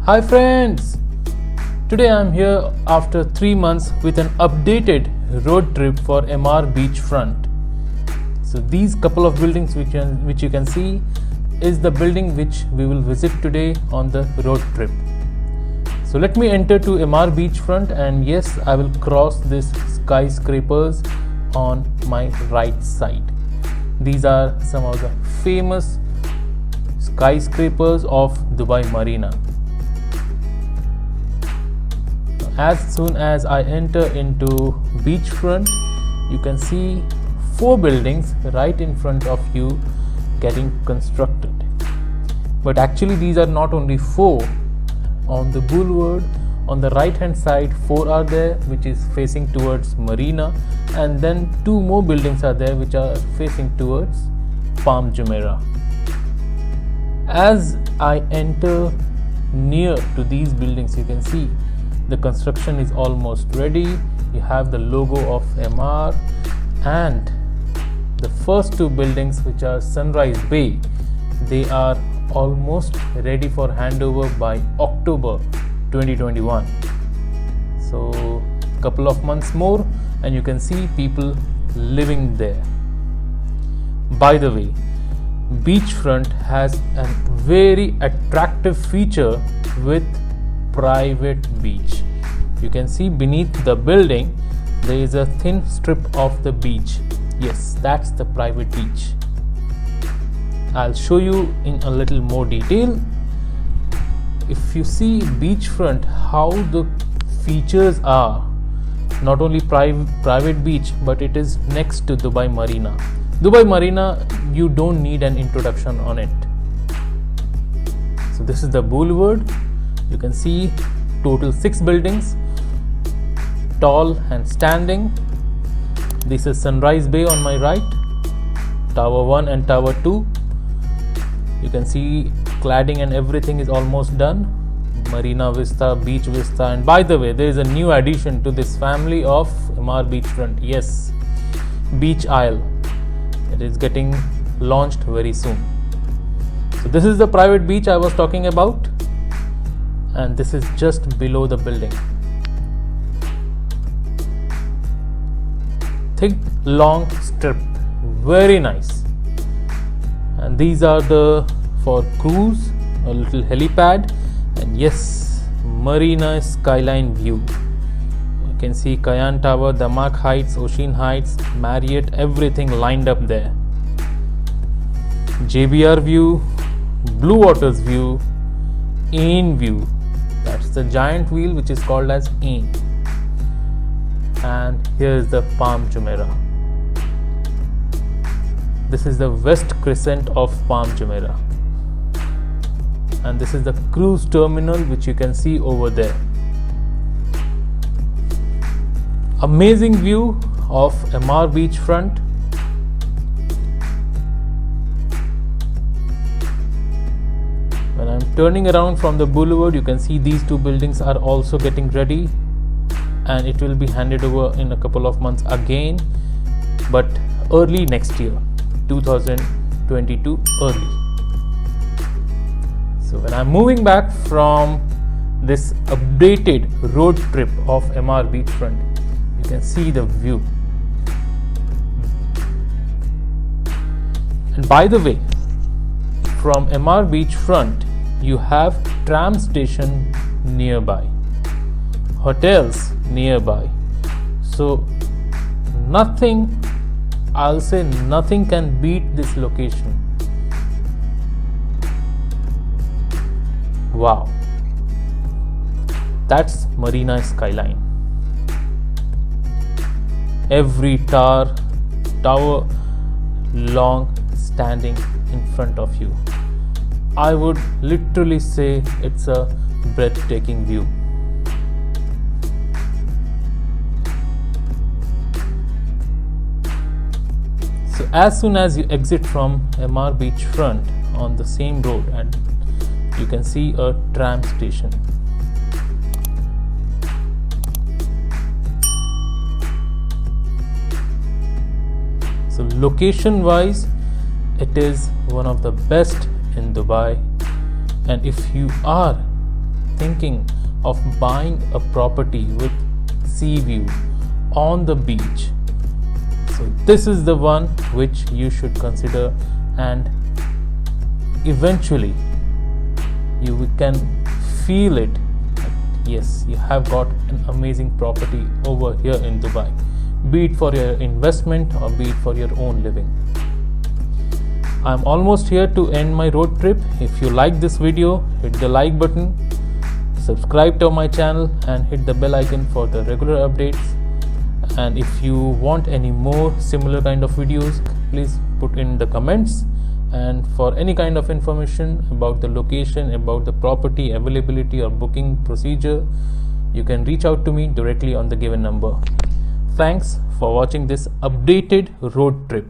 Hi friends! Today I am here after 3 months with an updated road trip for MR Beachfront. So these couple of buildings which you can see is the building which we will visit today on the road trip. So let me enter to MR Beachfront, and yes, I will cross these skyscrapers on my right side. These are some of the famous skyscrapers of Dubai Marina. As soon as I enter into beachfront, you can see 4 buildings right in front of you getting constructed. But actually these are not only 4. On the boulevard on the right hand side 4 are there, which is facing towards Marina, and then 2 more buildings are there which are facing towards Palm Jumeirah. As I enter near to these buildings, you can see the construction is almost ready. You have the logo of MR, and the first 2 buildings, which are Sunrise Bay, they are almost ready for handover by October 2021. So couple of months more and you can see people living there. By the way, beachfront has a very attractive feature with private beach. You can see beneath the building there is a thin strip of the beach. Yes, that's the private beach. I'll show you in a little more detail. If you see beachfront, how the features are, not only private beach, but it is next to Dubai Marina. Dubai Marina, you don't need an introduction on it. So this is the boulevard. You can see total 6 buildings, tall and standing. This is Sunrise Bay on my right, Tower 1 and Tower 2. You can see cladding and everything is almost done. Marina Vista, Beach Vista, and by the way, there is a new addition to this family of MR Beachfront. Yes, Beach Isle. It is getting launched very soon. So this is the private beach I was talking about, and this is just below the building. Thick, long strip, very nice. And these are the for cruise, a little helipad, and yes, Marina skyline view. You can see Cayenne Tower, Damak Heights, Ocean Heights, Marriott, everything lined up there. JBR view, Blue Waters view, Ain view. That's the giant wheel which is called as Ain. And here is the Palm Jumeirah. This is the west crescent of Palm Jumeirah, and this is the cruise terminal which you can see over there. Amazing view of MR Beachfront. When I'm turning around from the boulevard, you can see these 2 buildings are also getting ready, and it will be handed over in a couple of months again, but early next year, 2022 early. So when I'm moving back from this updated road trip of MR Beachfront, you can see the view. And by the way, from MR Beachfront you have tram station nearby, hotels nearby. So I'll say nothing can beat this location. Wow, that's Marina skyline. Every tower long standing in front of you. I would literally say it's a breathtaking view. So as soon as you exit from MR Beachfront on the same road, and you can see a tram station. So location wise, it is one of the best in Dubai, and if you are thinking of buying a property with sea view on the beach, so this is the one which you should consider, and eventually you can feel it. Yes, you have got an amazing property over here in Dubai, be it for your investment or be it for your own living. I'm almost here to end my road trip. If you like this video, hit the like button, subscribe to my channel and hit the bell icon for the regular updates. And if you want any more similar kind of videos, please put in the comments. And for any kind of information about the location, about the property availability or booking procedure, you can reach out to me directly on the given number. Thanks for watching this updated road trip.